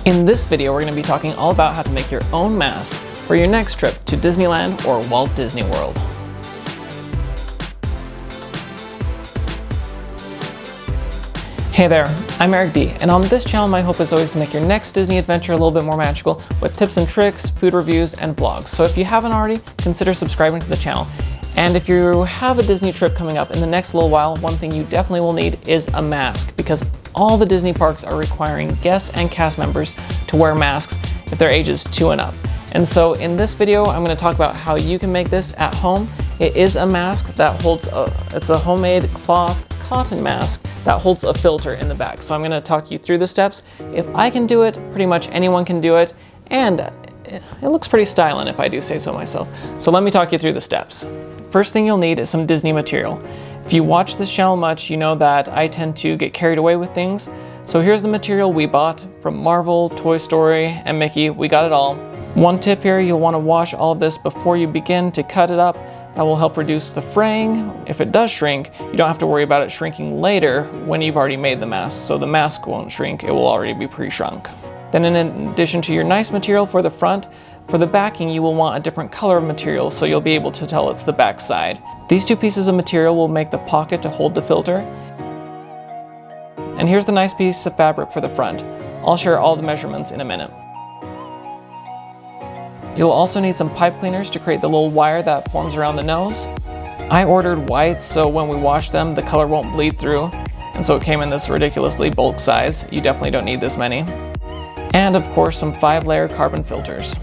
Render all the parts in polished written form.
In this video, we're going to be talking all about how to make your own mask for your next trip to Disneyland or Walt Disney World. Hey there, I'm Eric D, and on this channel my hope is always to make your next Disney adventure a little bit more magical with tips and tricks, food reviews, and vlogs. So if you haven't already, consider subscribing to the channel. And if you have a Disney trip coming up in the next little while, one thing you definitely will need is a mask, because all the Disney parks are requiring guests and cast members to wear masks if they're ages 2 and up. And so in this video, I'm going to talk about how you can make this at home. It is a mask that holds it's a homemade cotton mask that holds a filter in the back. So I'm going to talk you through the steps. If I can do it, pretty much anyone can do it. And it looks pretty styling if I do say so myself. So let me talk you through the steps. First thing you'll need is some Disney material. If you watch this channel much, you know that I tend to get carried away with things. So here's the material we bought from Marvel, Toy Story, and Mickey. We got it all. One tip here, you'll want to wash all of this before you begin to cut it up. That will help reduce the fraying. If it does shrink, you don't have to worry about it shrinking later when you've already made the mask. So the mask won't shrink, it will already be pre-shrunk. Then in addition to your nice material for the front, for the backing you will want a different color of material so you'll be able to tell it's the back side. These two pieces of material will make the pocket to hold the filter. And here's the nice piece of fabric for the front. I'll share all the measurements in a minute. You'll also need some pipe cleaners to create the little wire that forms around the nose. I ordered white so when we wash them the color won't bleed through, and so it came in this ridiculously bulk size. You definitely don't need this many. And of course some 5-layer carbon filters.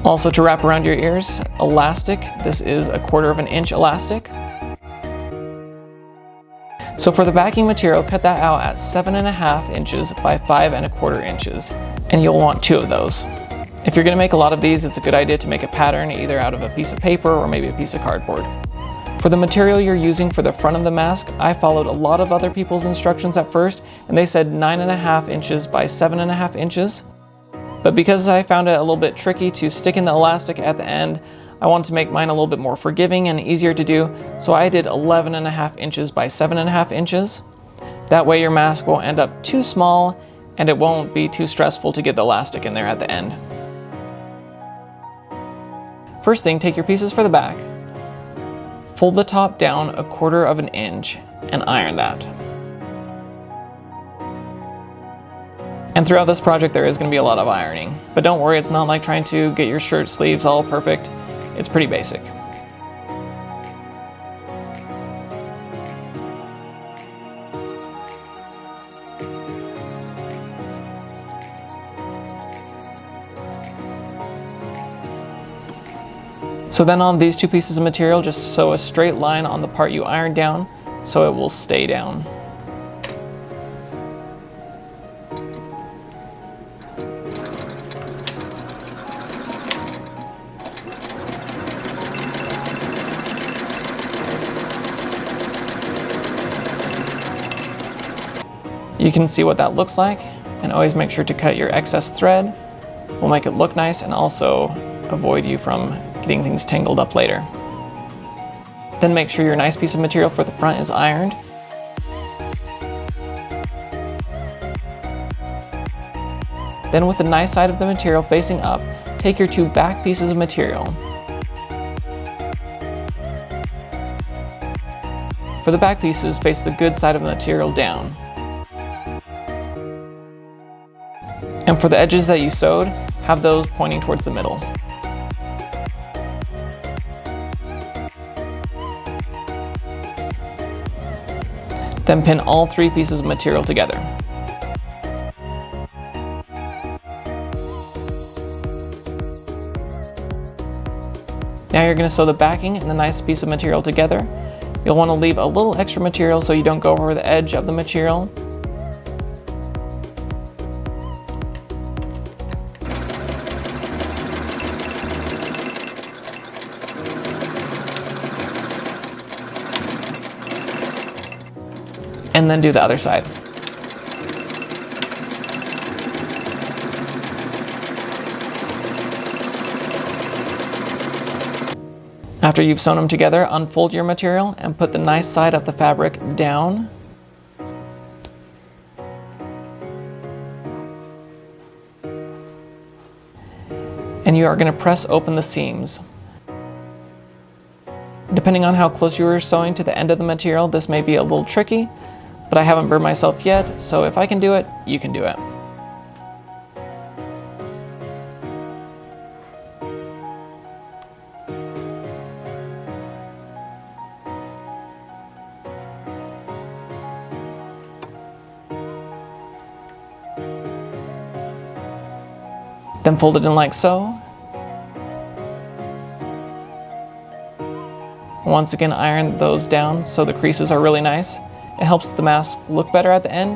Also to wrap around your ears, elastic. This is 1/4 inch elastic. So for the backing material, cut that out at 7.5 inches by 5.25 inches, and you'll want 2 of those. If you're going to make a lot of these, it's a good idea to make a pattern either out of a piece of paper or maybe a piece of cardboard. For the material you're using for the front of the mask, I followed a lot of other people's instructions at first, and they said 9.5 inches by 7.5 inches. But because I found it a little bit tricky to stick in the elastic at the end, I wanted to make mine a little bit more forgiving and easier to do, so I did 11.5 inches by 7.5 inches. That way your mask won't end up too small, and it won't be too stressful to get the elastic in there at the end. First thing, take your pieces for the back, fold the top down 1/4 inch, and iron that. And throughout this project there is going to be a lot of ironing, but don't worry, it's not like trying to get your shirt sleeves all perfect. It's pretty basic. So then on these 2 pieces of material, just sew a straight line on the part you ironed down so it will stay down. You can see what that looks like, and always make sure to cut your excess thread. Will make it look nice and also avoid you from getting things tangled up later. Then make sure your nice piece of material for the front is ironed. Then with the nice side of the material facing up, take your 2 back pieces of material. For the back pieces, face the good side of the material down. And for the edges that you sewed, have those pointing towards the middle. Then pin all 3 pieces of material together. Now you're going to sew the backing and the nice piece of material together. You'll want to leave a little extra material so you don't go over the edge of the material. And then do the other side. After you've sewn them together, unfold your material and put the nice side of the fabric down. and you are going to press open the seams. Depending on how close you are sewing to the end of the material, this may be a little tricky, but I haven't burned myself yet, so if I can do it, you can do it. Then fold it in like so. Once again, iron those down so the creases are really nice. It helps the mask look better at the end.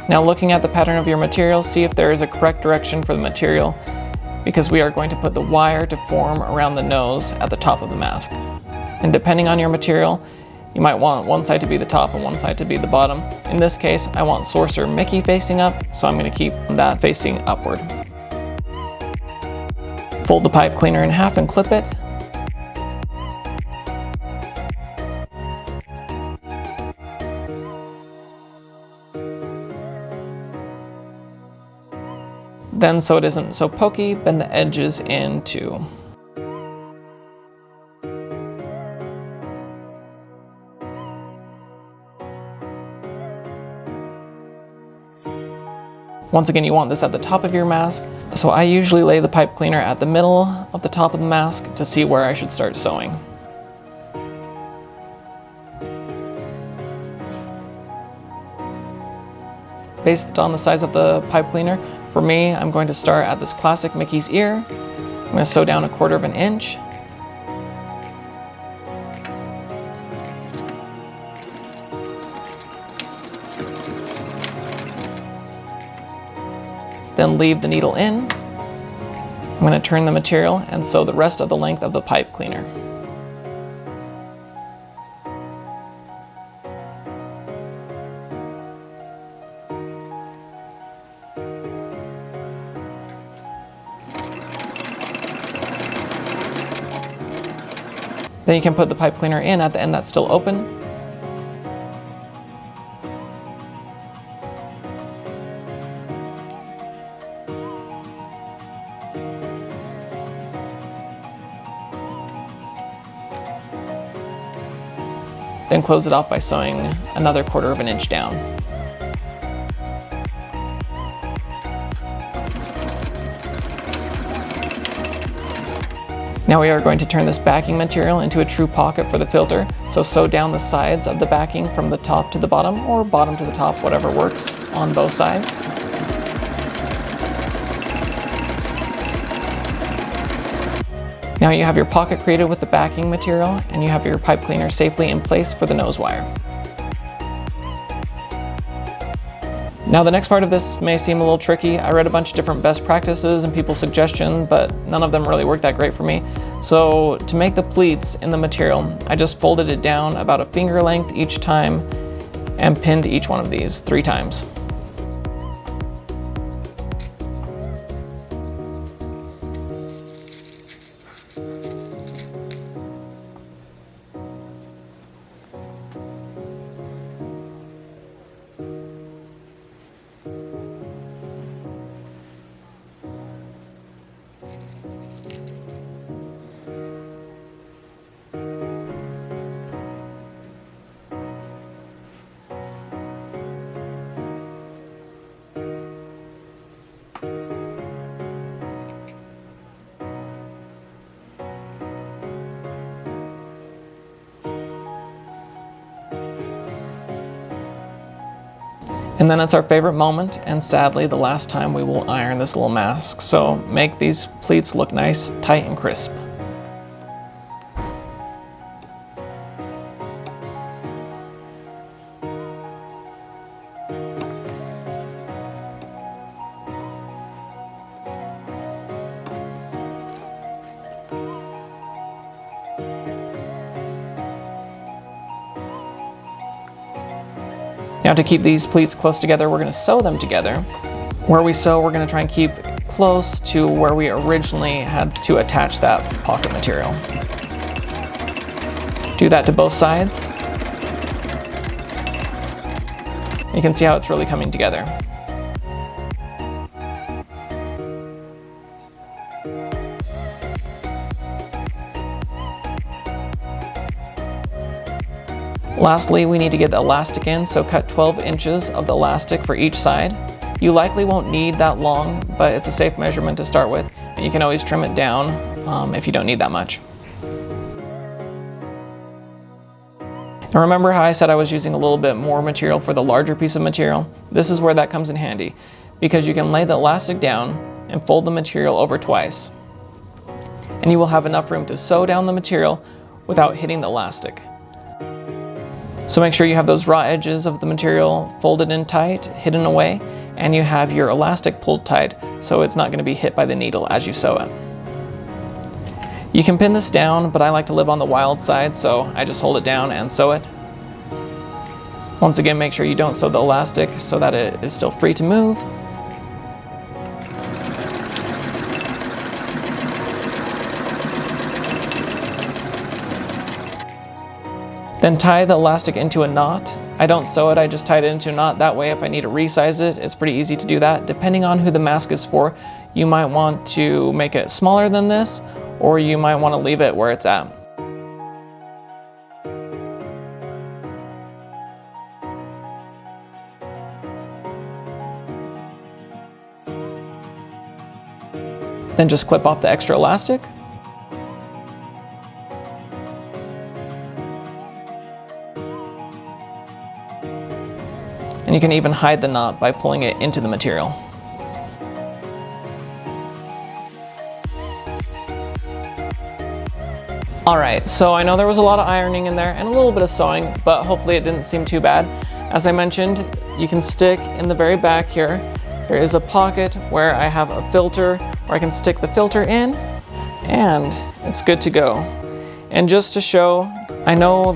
Now looking at the pattern of your material, see if there is a correct direction for the material, because we are going to put the wire to form around the nose at the top of the mask. And depending on your material, you might want one side to be the top and one side to be the bottom. In this case, I want Sorcerer Mickey facing up, so I'm going to keep that facing upward. Fold the pipe cleaner in half and clip it. Then, so it isn't so pokey, bend the edges in too. Once again, you want this at the top of your mask, so I usually lay the pipe cleaner at the middle of the top of the mask to see where I should start sewing. Based on the size of the pipe cleaner, for me, I'm going to start at this classic Mickey's ear. I'm going to sew down 1/4 inch. Then leave the needle in. I'm going to turn the material and sew the rest of the length of the pipe cleaner. Then you can put the pipe cleaner in at the end that's still open. Then close it off by sewing another 1/4 inch down. Now we are going to turn this backing material into a true pocket for the filter, so sew down the sides of the backing from the top to the bottom, or bottom to the top, whatever works, on both sides. Now you have your pocket created with the backing material, and you have your pipe cleaner safely in place for the nose wire. Now the next part of this may seem a little tricky. I read a bunch of different best practices and people's suggestions, but none of them really worked that great for me. So to make the pleats in the material, I just folded it down about a finger length each time and pinned each one of these 3 times. And then it's our favorite moment, and sadly the last time we will iron this little mask. So make these pleats look nice, tight, and crisp. Now to keep these pleats close together, we're going to sew them together. Where we sew, we're going to try and keep close to where we originally had to attach that pocket material. Do that to both sides. You can see how it's really coming together. Lastly, we need to get the elastic in, so cut 12 inches of the elastic for each side. You likely won't need that long, but it's a safe measurement to start with, and you can always trim it down if you don't need that much. And remember how I said I was using a little bit more material for the larger piece of material? This is where that comes in handy, because you can lay the elastic down and fold the material over twice. And you will have enough room to sew down the material without hitting the elastic. So make sure you have those raw edges of the material folded in tight, hidden away, and you have your elastic pulled tight so it's not going to be hit by the needle as you sew it. You can pin this down, but I like to live on the wild side, so I just hold it down and sew it. Once again, make sure you don't sew the elastic so that it is still free to move. Then tie the elastic into a knot. I don't sew it, I just tie it into a knot. That way, if I need to resize it, it's pretty easy to do that. Depending on who the mask is for, you might want to make it smaller than this, or you might want to leave it where it's at. Then just clip off the extra elastic. And you can even hide the knot by pulling it into the material. Alright, so I know there was a lot of ironing in there and a little bit of sewing, but hopefully it didn't seem too bad. As I mentioned, you can stick in the very back here. There is a pocket where I have a filter where I can stick the filter in, and it's good to go. And just to show, I know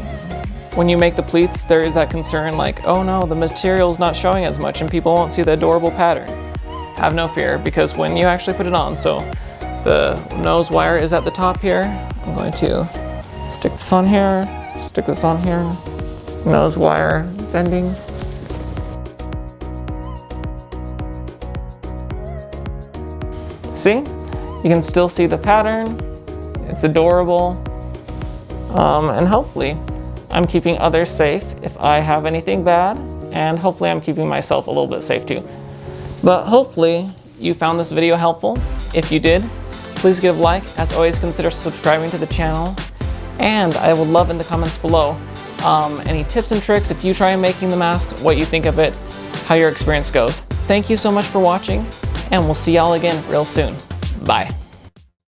when you make the pleats, there is that concern like, oh no, the material's not showing as much and people won't see the adorable pattern. Have no fear, because when you actually put it on, so the nose wire is at the top here. I'm going to stick this on here, stick this on here, nose wire bending. See? You can still see the pattern. It's adorable. And hopefully, I'm keeping others safe if I have anything bad, and hopefully I'm keeping myself a little bit safe too. But hopefully you found this video helpful. If you did, please give a like. As always, consider subscribing to the channel, and I would love in the comments below any tips and tricks if you try making the mask, what you think of it, how your experience goes. Thank you so much for watching, and we'll see y'all again real soon. Bye.